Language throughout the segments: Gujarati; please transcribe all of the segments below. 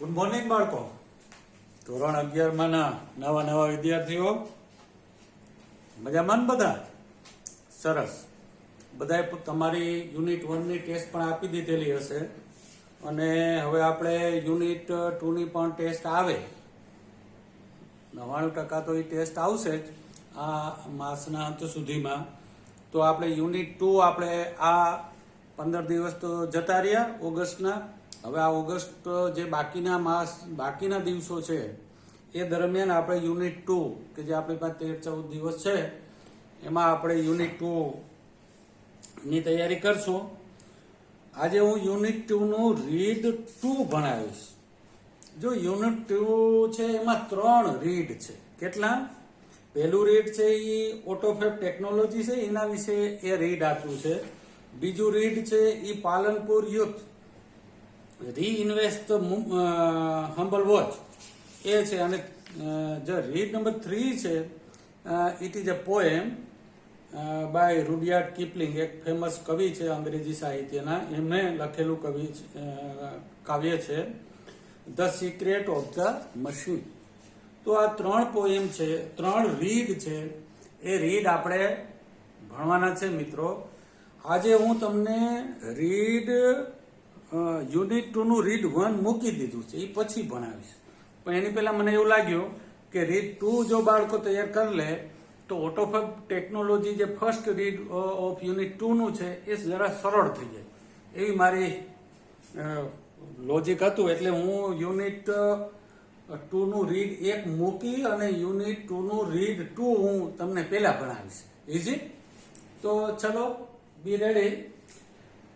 ગુડ મોર્નિંગ બાળકો. ધોરણ 11 ના નવા વિદ્યાર્થીઓ મજામાં ને બધા? સરસ. બધાએ તમારી યુનિટ 1 ની ટેસ્ટ પણ આપી દીધેલી હશે અને હવે આપણે યુનિટ 2 ની પણ ટેસ્ટ આવે. 99% તો એ ટેસ્ટ આવશે જ આ માસના અંત સુધીમાં. તો આપણે યુનિટ 2 આપણે આ 15 દિવસ તો જતા રહ્યા ઓગસ્ટના. હવે આ ઓગસ્ટ જે બાકીના દિવસો છે એ દરમિયાન આપણે યુનિટ 2 કે જે આપણી પાસે 13-14 દિવસ છે એમાં આપણે યુનિટ 2 ની તૈયારી કરશું. આજે હું યુનિટ 2 નું રીડ 2 ભણાવીશ. જો યુનિટ 2 છે એમાં 3 રીડ છે. કેટલા? પહેલું રીડ છે એ ઓટોફેબ ટેકનોલોજી છે, એના વિશે એ રીડ આપ્યું છે. બીજું રીડ છે એ Palanpur youth reinvest humble watch એ છે. અને જે રીડ નંબર 3 છે it is a poem by Rudyard Kipling, એક ફેમસ કવિ છે અંગ્રેજી સાહિત્યના. એમણે લખેલું કાવ્ય છે the secret of the machine. તો આ 3 પોએમ છે, 3 રીડ છે. એ રીડ આપણે ભણવાના છે મિત્રો. આજે હું તમને રીડ યુનિટ 2 નું રીડ 1 મૂકી દીધું છે, એ પછી ભણાવીશ. પણ એની પહેલા મને એવું લાગ્યું કે રીડ 2 જો બાળકો તૈયાર કરી લે તો ઓટોફેબ ટેકનોલોજી જે ફર્સ્ટ રીડ ઓફ યુનિટ 2 નું છે એ જરા સરળ થઈ જાય એવી મારી લોજિક હતું. એટલે હું યુનિટ 2 નું રીડ 1 મૂકી અને યુનિટ 2 નું રીડ 2 હું તમને પહેલા ભણાવીશ. ઇઝી? તો ચલો, બી રેડી.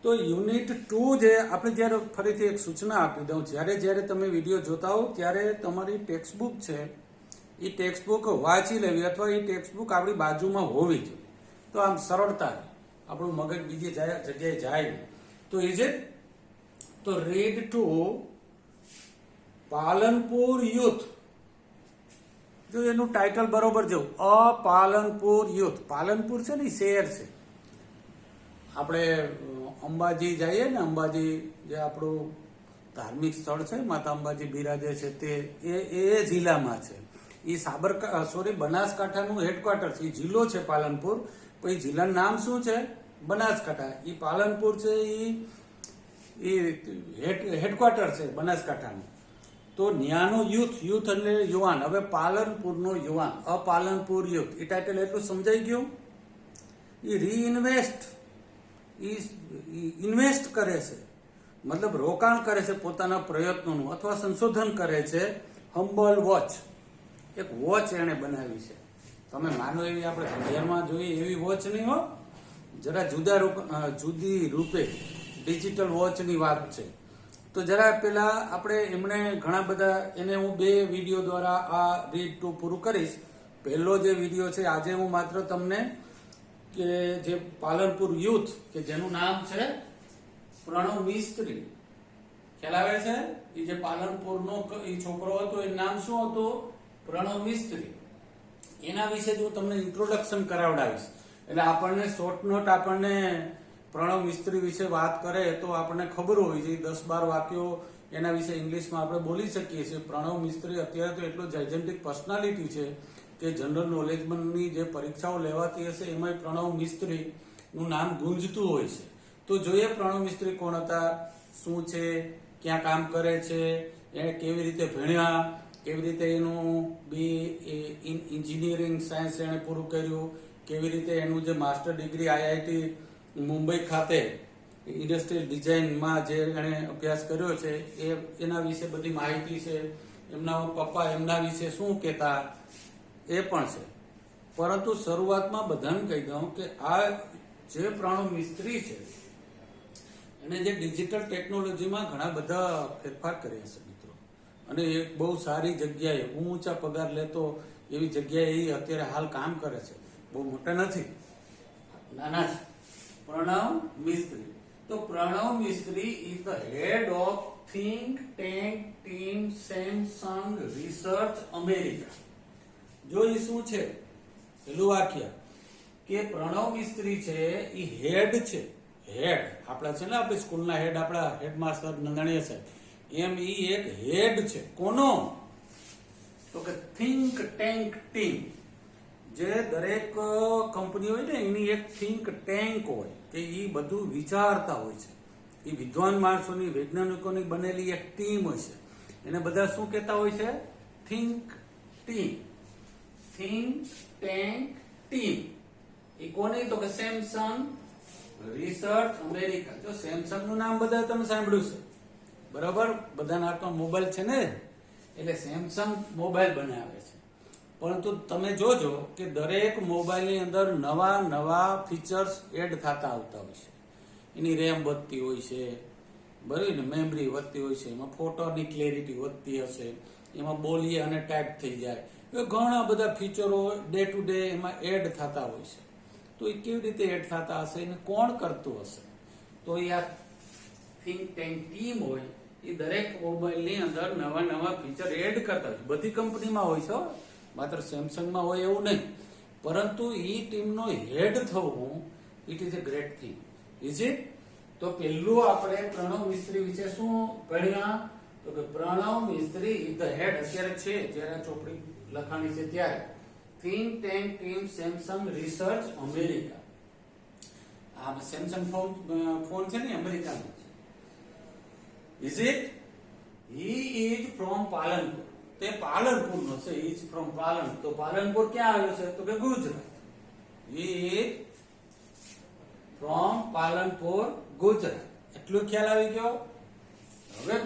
તો યુનિટ 2 જે આપણે જ્યારે ફરીથી એક સૂચના આપી દઉં, જ્યારે તમે વિડીયો જોતા હો ત્યારે તમારી ટેક્સ્ટબુક છે એ ટેક્સ્ટબુક વાંચી લેવી અથવા એ ટેક્સ્ટબુક આપણી બાજુમાં હોવી જોઈએ. તો આમ સરળતા આપણું મગજ બીજી જગ્યાએ જાય નહીં. તો ઇઝ ઇટ? તો રીડ 2 પાલનપુર યુથ. જો એનું ટાઇટલ બરોબર જવું, પાલનપુર યુથ. પાલનપુર છે ને એ શહેર છે. આપણે અંબાજી જઈએ ને, અંબાજી જે આપણું ધાર્મિક સ્થળ છે, માતા અંબાજી બિરાજે છે, તે એ જિલ્લામાં છે. એ બનાસકાંઠાનું હેડક્વાર્ટર છે. એ જિલ્લો છે પાલનપુર, પણ એ જિલ્લાનું નામ શું છે? બનાસકાંઠા. એ પાલનપુર છે એ હેડક્વાર્ટર છે બનાસકાંઠાનું. તો ન્યાનો યુથ એટલે યુવાન. હવે પાલનપુરનો યુવાન, પાલનપુર યુથ, એ ટાઇટલ એટલું સમજાઈ ગયું. એ ઇન્વેસ્ટ કરે છે, મતલબ રોકાણ કરે છે પોતાના પ્રયત્નોનું અથવા સંશોધન કરે છે. હમ્બલ વોચ, એક વોચ એને બનાવી છે. તમે માનો એવી આપણે ઘડિયાળમાં જોઈએ એવી વોચ નહીં હો, જરા જુદી રૂપે ડિજિટલ વોચની વાત છે. તો જરા પેલા આપણે એમણે ઘણા બધા, એને હું 2 વિડીયો દ્વારા આ રીડ 2 પૂરું કરીશ. પહેલો જે વિડીયો છે આજે હું માત્ર તમને કે જે પાલનપુર યુથ કે જેનું નામ છે પ્રણવ મિસ્ત્રી, ખ્યાલ આવે છે? એ જે પાલનપુરનો એ છોકરો હતો એનું નામ શું હતું? પ્રણવ મિસ્ત્રી. એના વિશે જ હું તમને ઇન્ટ્રોડક્શન કરાવડાવીશ. એટલે આપણને શોર્ટ નોટ આપણને પ્રણવ મિસ્ત્રી વિશે વાત કરે તો આપણને ખબર હોય છે 10-12 વાક્યો એના વિશે ઇંગ્લિશમાં આપણે બોલી શકીએ છીએ. પ્રણવ મિસ્ત્રી અત્યારે તો એટલો જાયજેન્ટિક પર્સનાલિટી છે કે જનરલ નોલેજની જે પરીક્ષાઓ લેવાતી હશે એમાં પ્રણવ મિસ્ત્રીનું નામ ગુંજતું હોય છે. તો જોઈએ પ્રણવ મિસ્ત્રી કોણ હતા, શું છે, ક્યાં કામ કરે છે, એને કેવી રીતે ભણ્યા, કેવી રીતે એનું એન્જિનિયરિંગ સાયન્સ એને પૂરું કર્યું, કેવી રીતે એનું જે માસ્ટર ડિગ્રી આઈઆઈટી મુંબઈ ખાતે ઇન્ડસ્ટ્રીયલ ડિઝાઇનમાં જે એણે અભ્યાસ કર્યો છે એના વિશે બધી માહિતી છે. એમના પપ્પા એમના વિશે શું કહેતા એ પણ છે. પરંતુ શરૂઆતમાં બધાને કહી દઉં કે આ જે પ્રણવ મિસ્ત્રી છે એને જે ડિજિટલ ટેકનોલોજીમાં ઘણા બધા ફેરફાર કર્યા છે મિત્રો. અને એક બહુ સારી જગ્યાએ ઊંચા પગાર લેતો એવી જગ્યાએ એ અત્યારે હાલ કામ કરે છે. બહુ મોટા નથી, નાના છે. પ્રણવ મિસ્ત્રી. તો Pranav Mistry is the head of think tank team Samsung research America. જો એ શું છે? પેલું વાક્ય કે પ્રણવ મિસ્ત્રી છે એ હેડ છે. હેડ આપણા છે ને, આપણી સ્કૂલના હેડ, આપણા હેડમાસ્ટર નંદણીય સાહેબ, એમ ઈ એક હેડ છે. કોનો? તો કે થિંક ટેન્ક ટીમ. જે દરેક કંપની હોય ને એની એક થિંક ટેન્ક હોય કે એ બધું વિચારતા હોય છે. એ વિદ્વાન માણસોની, વૈજ્ઞાનિકોની બનેલી એક ટીમ હોય છે. એને બધા શું કહેતા હોય છે? Think team. Think tank team. એ કોની? તો કે સેમસંગ રિસર્ચ અમેરિકા. જો સેમસંગ નું નામ બધા તમે સાંભળ્યું છે, બરાબર? બધાના હાથમાં મોબાઈલ છે ને, એટલે સેમસંગ મોબાઈલ બનાવે છે. પરંતુ તમે જોજો કે દરેક મોબાઈલની અંદર નવા નવા ફીચર્સ એડ થતા આવતા હોય છે. એની રેમ વધતી હોય છે, બરાબર ને, મેમરી વધતી હોય છે, એમાં ફોટોની ક્લેરિટી વધતી હશે, એમાં બોલીએ અને ટાઈપ થઈ જાય. એ ઘણા બધા ફીચરો ડે ટુ ડે એમાં એડ થતા હોય છે. તો એ કેવી રીતે એડ થતા હશે, એને કોણ કરતું હશે? તો એ આ થિંક ટેન્ક ટીમ હોય, એ દરેક મોબાઈલની અંદર નવા નવા ફીચર એડ કરતા હોય. બધી કંપનીમાં હોય છે, માત્ર સેમસંગમાં હોય એવું નહીં. પરંતુ એ ટીમનો હેડ થવું, it is a great thing, is it? તો પહેલું આપણે પ્રણવ મિસ્ત્રી વિશે શું ભણ્યા? તો કે પ્રણવ મિસ્ત્રી ઇઝ ધ હેડ. અત્યારે છે, જ્યારે ચોપડી લખાણી છે ત્યારે. Think tank team Samsung research America. આ સેમસંગ ફોન છે ને, અમેરિકાનો છે. Is it? He is from Palanpur. તે પાલનપુરનો છે. ઇઝ ફ્રોમ પાલન. તો પાલનપુર ક્યાં આવ્યું છે? તો કે Gujarat. He is from Palanpur, Gujarat. એટલું ખ્યાલ આવી ગયો? હવે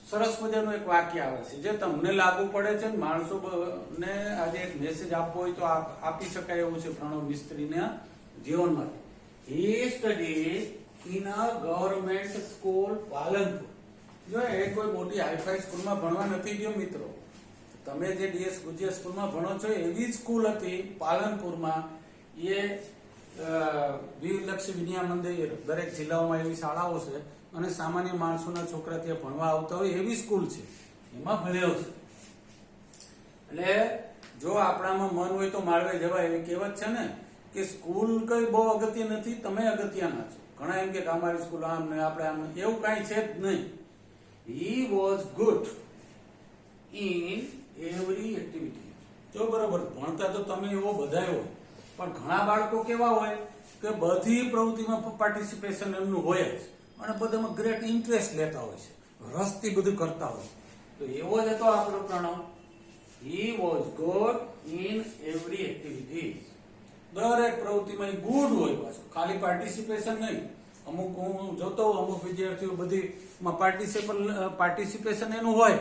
સરસ મજાનું એક વાક્ય આવે છે જે તમને લાગુ પડે છે. માણસોને આજે એક મેસેજ આપવો હોય તો આપી શકાય એવું છે પ્રણવ મિસ્ત્રીના જીવનમાં. હી study in a government school Palanpur. જો એ કોઈ મોટી હાઈફાઈ સ્કૂલમાં ભણવા નથી ગયો મિત્રો. તમે જે ડીએસ ગુજિયા સ્કૂલમાં ભણો છો એવી સ્કૂલ હતી પાલનપુરમાં. એ વિલક્ષી વિદ્યા મંદિર, દરેક જિલ્લાઓમાં એવી શાળાઓ છે અને સામાન્ય માણસોના છોકરા ત્યાં ભણવા આવતા હોય એવી સ્કૂલ છે, એમાં ભણ્યો છે. એટલે જો આપણામાં મન હોય તો માળવે જવાય, એવી કહેવત છે ને કે સ્કૂલ કઈ બહુ અગત્ય નથી, તમે અગત્યના છો. ઘણા એમ કે અમારી સ્કૂલ આમ ને આપણે આમ, એવું કાંઈ છે જ નહીં. He was good in every activity. જો બરોબર ભણતા તો તમે એવો બધાય હોય, પણ ઘણા બાળકો કેવા હોય કે બધી પ્રવૃત્તિમાં પાર્ટિસિપેશન એમનું હોય જ અને બધામાં ગ્રેટ ઇન્ટરેસ્ટ લેતા હોય છે, રસથી બધું કરતા હોય. તો એવો જ હતો આપણો Pranab. He was good in every activity. દરેક પ્રવૃત્તિમાં ગુડ હોય, પાછું ખાલી પાર્ટિસિપેશન નહીં. અમુક હું જોતો હોઉં, અમુક વિદ્યાર્થીઓ બધીમાં પાર્ટિસિપેશન એનું હોય,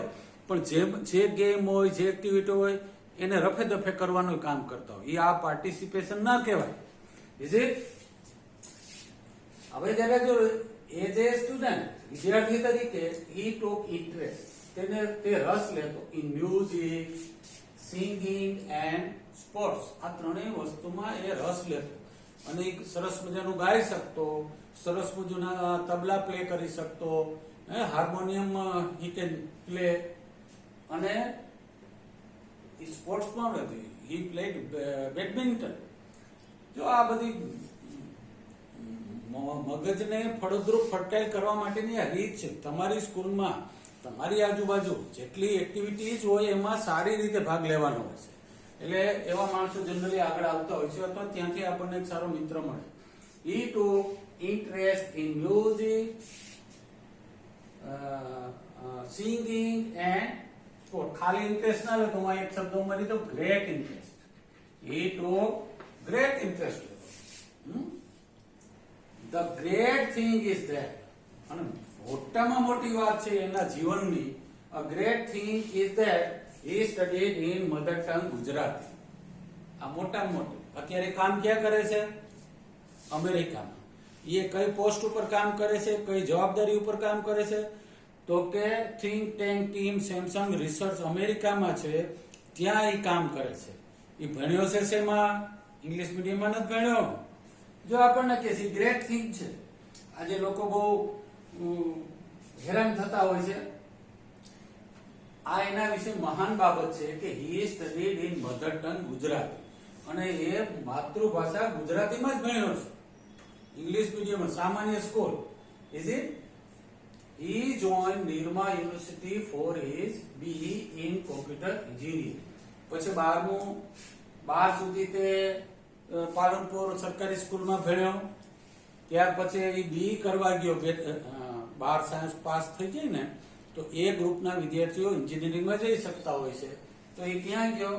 પણ જે ગેમ હોય, જે એક્ટિવિટી હોય એને રફે દફે કરવાનું કામ કરતા હોય. એ આ પાર્ટિસિપેશન ના કહેવાય. Is it? હવે જ્યારે જો એઝ એ સ્ટુડન્ટ, વિદ્યાર્થી તરીકે, હી ટુક ઇન્ટરેસ્ટ, તે રસ લેતો in music, singing and sports. આ ત્રણેય વસ્તુમાં એ રસ લેતો અને એક સરસ મજાનું ગાઈ શકતો, સરસ મજાના તબલા પ્લે કરી શકતો, હાર્મોનિયમ હી કેન પ્લે, અને સ્પોર્ટ્સમાં નથી, હી પ્લેડ બેડમિન્ટન. જો આ બધી મગજને ફળદ્રુપ ફર્ટાઇલ કરવા માટેની આ રીત છે. તમારી સ્કૂલમાં, તમારી આજુબાજુ જેટલી એક્ટિવિટીઝ હોય એમાં સારી રીતે ભાગ લેવાનો હોય છે. એટલે એવા માણસો જનરલી આગળ આવતા હોય છે અથવા ત્યાંથી આપણને એક સારો મિત્ર મળે. ઈ ટુ interest in music, singing and sport. ખાલી ઇન્ટરેસ્ટ ના લે તો હું એક શબ્દ ઉમેરી દઉં, ગ્રેટ ઇન્ટરેસ્ટ. ઈ ટુ ગ્રેટ ઇન્ટરેસ્ટ લેતો. The great thing is that. અને મોટામાં મોટી વાત છે એના જીવનની, a great thing is that he studied in mother tongue Gujarati. આ મોટા મોટું. અત્યારે કામ ક્યાં કરે છે? અમેરિકામાં. એ કઈ પોસ્ટ ઉપર કામ કરે છે, કઈ જવાબદારી ઉપર કામ કરે છે? તો કે think tank team Samsung research અમેરિકામાં છે, ત્યાં એ કામ કરે છે. એ ભણ્યો છે શેમાં? ઇંગ્લિશ મીડિયમમાં નથી ભણ્યો. જો આપણને કે છે ગ્રેટ થિંગ છે, આજે લોકો બહુ હેરાન થતા હોય છે. આ એના વિશે મહાન બાબત છે કે he studied in mother tongue Gujarati, અને એ માતૃભાષા ગુજરાતીમાં જ ભણ્યો છે, ઇંગ્લિશ મીડિયમ, સામાન્ય school. Is it? he joined Nirma University for his BE in computer engineering. પછી 12 સુધી તે પાલનપુર સરકારી સ્કૂલમાં ભણ્યો. ત્યાર પછી એ BE કરવા ગયો. 12 સાયન્સ પાસ થઈ જાય ને તો એ ગ્રુપના વિદ્યાર્થીઓ એન્જિનિયરિંગમાં જઈ શકતા હોય છે. તો એ ક્યાં ગયો?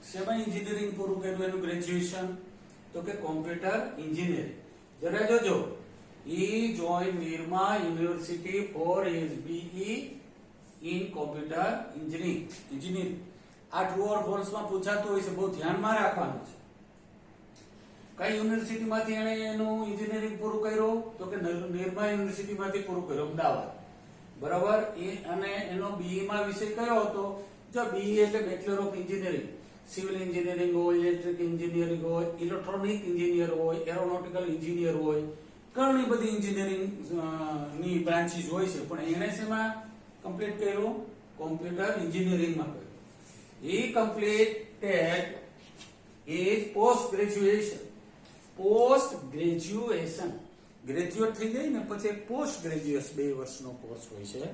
શેમાં એન્જિનિયરિંગ પૂરું કર્યું એનું ગ્રેજ્યુએશન? તો કે કોમ્પ્યુટર એન્જિનિયરિંગ. જરા જોજો, he joined Nirma University for his BE in computer engineering. આ ટ્રુ ઓર ફોલ્સ માં પૂછાતું હોય છે, બહુ ધ્યાનમાં રાખવાનું છે. કઈ યુનિવર્સિટીમાંથી એણે એનું એન્જિનિયરિંગ પૂરું કર્યું? તો કે નિરમા યુનિવર્સિટીમાંથી પૂરું કર્યું, અમદાવાદ. બરાબર. અને એનો BE માં વિષય કયો હતો? જો BE એટલે bachelor of engineering. Civil engineering હોય, ઇલેક્ટ્રિક એન્જિનિયરિંગ હોય, ઇલેક્ટ્રોનિક એન્જિનિયર હોય, એરોનોટિકલ એન્જિનિયર હોય, ઘણી બધી એન્જિનિયરિંગ ની બ્રાન્ચીસ હોય છે. પણ એણે શેમાં કમ્પ્લીટ કર્યું? કોમ્પ્યુટર એન્જિનિયરિંગમાં કર્યું. He completed his post-graduation. Graduate થઈ જાય ને પછી એક પોસ્ટ ગ્રેજ્યુએશન 2 વર્ષનો કોર્સ હોય છે.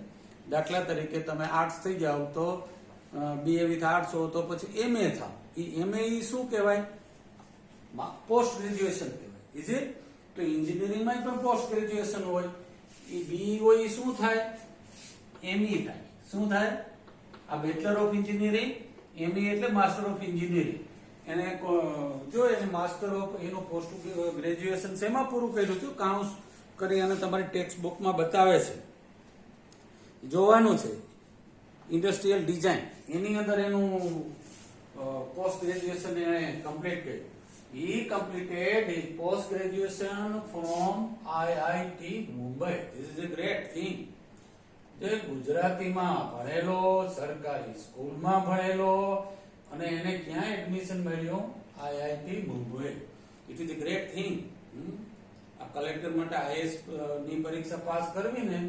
દાખલા તરીકે તમે આર્ટ્સ થઈ જાવ તો BA વિથ આર્ટ્સ હો તો પછી MA થાવ. એ MA શું કહેવાય? પોસ્ટ ગ્રેજ્યુએશન કહેવાય. Is it? તો એન્જિનિયરિંગમાં પણ પોસ્ટ ગ્રેજ્યુએશન હોય. એ BE હોય એ શું થાય? ME થાય. શું થાય? આ બેચલર ઓફ એન્જિનિયરિંગ, ME એટલે માસ્ટર ઓફ એન્જિનિયરિંગ. એને જો એને માસ્ટર ઓફ એનું પોસ્ટ ગ્રેજ્યુએશન શેમાં પૂરું કર્યું છે? કાઉન્સ કરી અને તમારી ટેક્સ્ટ બુકમાં બતાવે છે, જોવાનું છે. ઇન્ડસ્ટ્રીયલ ડિઝાઇન એની અંદર એનું પોસ્ટ ગ્રેજ્યુએશન એને કમ્પ્લીટ કર્યું. He completed his post graduation from IIT Mumbai. This is a great thing. જે ગુજરાતીમાં ભણેલો, સરકારી સ્કૂલમાં ભણેલો અને એને ક્યાં એડમિશન મળ્યું? IIT Mumbai. It is a great thing. આ કલેક્ટર માટે IAS ની પરીક્ષા પાસ કરવી ને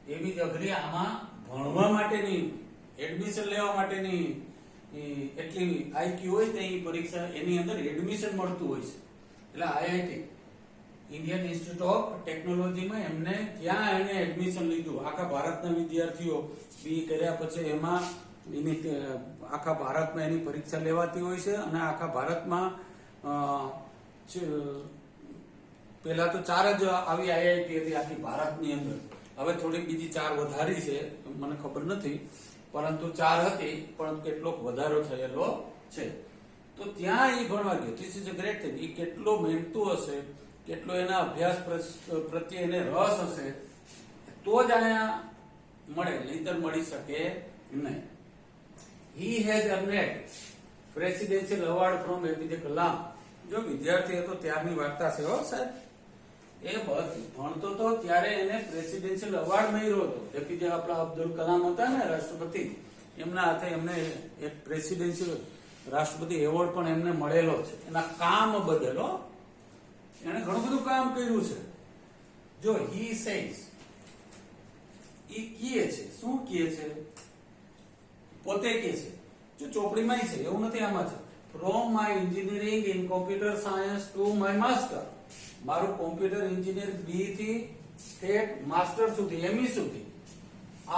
એવી જ અઘરી આમાં ભણવા માટેની, એડમિશન લેવા માટેની એટલી IQ હોય તો એ પરીક્ષા એની અંદર એડમિશન મળતું હોય છે. એટલે IIT ઇન્ડિયન ઇન્સ્ટિટ્યૂટ ઓફ ટેકનોલોજીમાં એમને ક્યાં એને એડમિશન લીધું? આખા ભારતના વિદ્યાર્થીઓ BE કર્યા પછી એમાં આખા ભારતમાં એની પરીક્ષા લેવાતી હોય છે. અને આખા ભારતમાં પેલા તો 4 જ આવી IIT હતી આખી ભારતની અંદર. હવે થોડીક બીજી 4 વધારી છે, મને ખબર નથી, પરંતુ 4 હતી, પણ કેટલોક વધારો થયેલો છે. તો ત્યાં એ ભણવા ગયો. This is a great thing. એ કેટલો મહેનતુ હશે, કેટલો એના અભ્યાસ પ્રત્યે એને રસ હશે, તો જ અહીંયા મળે, નહીતર મળી શકે નહીં. He has earned presidential award from APJ Kalam. જો વિદ્યાર્થી હતો ત્યારની વાર્તા છે હો સાહેબ. એ ભણતો તો ત્યારે એને પ્રેસિડેન્શિયલ એવોર્ડ મળ્યો હતો. APJ આપણા અબ્દુલ કલામ હતા ને રાષ્ટ્રપતિ, એમના હાથે એમને એક પ્રેસિડેન્શિયલ રાષ્ટ્રપતિ એવોર્ડ પણ એમને મળેલો છે એના કામ બદલ. એને ઘણું બધું કામ કર્યું છે. જો he says, એ કહે છે, શું કહે છે? પોતે કહે છે. જો ચોપડીમાં છે, એવું નથી, આમાં છે. From my engineering in computer science to my master. મારું કોમ્પ્યુટર એન્જિનિયર BE થી સ્ટેટ માસ્ટર સુધી, ME સુધી,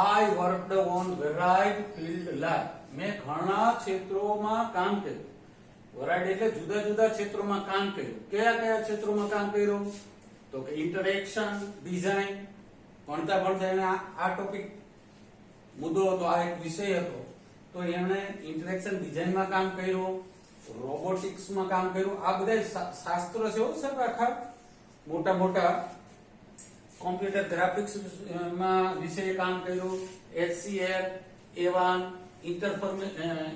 આઈ વર્કડ ઓન વેરાઇડ ફિલ્ડ લાઈફ. મેં ઘણા ક્ષેત્રોમાં કામ કર્યું. વેરાઇડ એટલે જુદા જુદા ક્ષેત્રોમાં કામ કર્યું. કયા કયા ક્ષેત્રોમાં કામ કર્યું? તો કે ઇન્ટરેક્શન ડિઝાઇન. ભણતા ભણતા એને આ ટોપિક મુદ્દો હતો, આ એક વિષય હતો, તો એમણે ઇન્ટરેક્શન ડિઝાઇનમાં કામ કર્યું, રોબોટિક્સમાં કામ કર્યું. આ બધા શાસ્ત્રો છે સાહેબ, આખા મોટા મોટા કોમ્પ્યુટર ગ્રાફિક્સ માં વિષય કામ કર્યું. HCL, A1,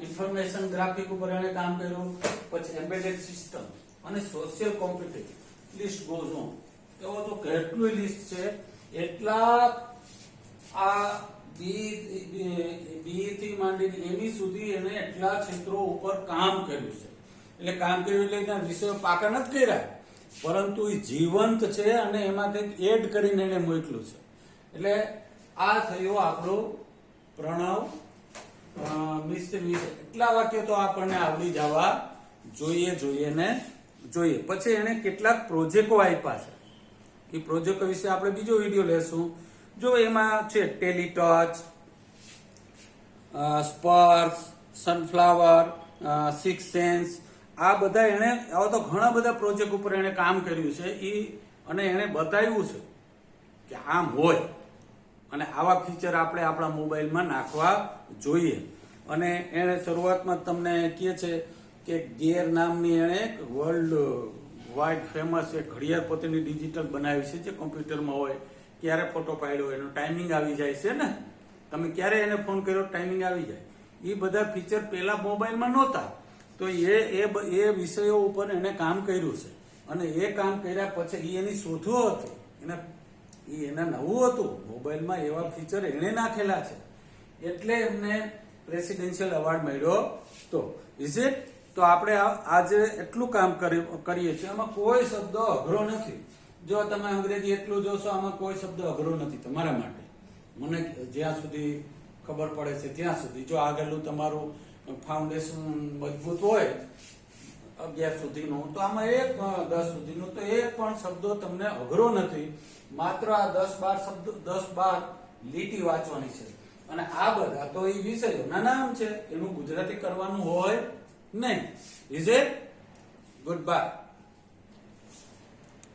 ઇન્ફોર્મેશન ગ્રાફિક ઉપર એને કામ કર્યું. પછી એમ્બેડેડ સિસ્ટમ અને social computing, list goes on. એવો તો કેટલું લિસ્ટ છે. એટલા આ BE થી માંડીને ME સુધી એને એટલા ક્ષેત્રો ઉપર કામ કર્યું છે. એટલે કામ કર્યું એટલે એના વિષયો પાકા નથી કર્યા, પરંતુ એ જીવંત છે અને એમાં કંઈક એડ કરીને એને મોકલ્યું છે. એટલે આ થયો આપણો પ્રણવ મિશ્ર વિશે. એટલા વાક્યો તો આપણને આવડી જવા જોઈએ ને જોઈએ. પછી એને કેટલાક પ્રોજેક્ટો આપ્યા છે. એ પ્રોજેક્ટો વિશે આપણે બીજો વિડીયો લેશું. જો એમાં છે ટેલિટચ, સ્પર્શ, સનફ્લાવર, સિક્સ સેન્સ, આ બધા એને આવા તો ઘણા બધા પ્રોજેક્ટ ઉપર એને કામ કર્યું છે અને એને બતાવ્યું છે કે આમ હોય અને આવા ફીચર આપણે આપણા મોબાઈલમાં નાખવા જોઈએ. અને એણે શરૂઆતમાં તમને કહે છે કે ગેર નામની એણે વર્લ્ડ વાઇડ ફેમસ એક ઘડિયાળ પોતાની ડિજિટલ બનાવી છે જે કોમ્પ્યુટરમાં હોય, ક્યારે ફોટો પાડ્યો એનો ટાઈમિંગ આવી જાય છે ને, તમે ક્યારે એને ફોન કર્યો ટાઈમિંગ આવી જાય. એ બધા ફીચર પેલા મોબાઈલમાં નહોતા, તો એ વિષયો ઉપર એને કામ કર્યું છે. અને એ કામ કર્યા પછી એની શોધો હતી, એને નવું હતું મોબાઈલમાં, એવા ફીચર એને નાખેલા છે એટલે એમને પ્રેસિડેન્શિયલ એવોર્ડ મળ્યો. તો ઇઝ ઇટ? તો આપણે આજે એટલું કામ કરીએ છીએ, આમાં કોઈ શબ્દ અઘરો નથી. જો તમે અંગ્રેજી એટલું જોશો, આમાં કોઈ શબ્દ અઘરો નથી તમારા માટે, મને જ્યાં સુધી ખબર પડે છે ત્યાં સુધી. જો આગળનું તમારું ફાઉન્ડેશન મજબૂત હોય 11 સુધીનું, તો આમાં 10 સુધીનું, તો એક પણ શબ્દો તમને અઘરો નથી. માત્ર આ 10-12 શબ્દો, 10-12 લીટી વાંચવાની છે. અને આ બધા તો એ વિષયોના નામ છે, એનું ગુજરાતી કરવાનું હોય નહીં. Is it? Good bye.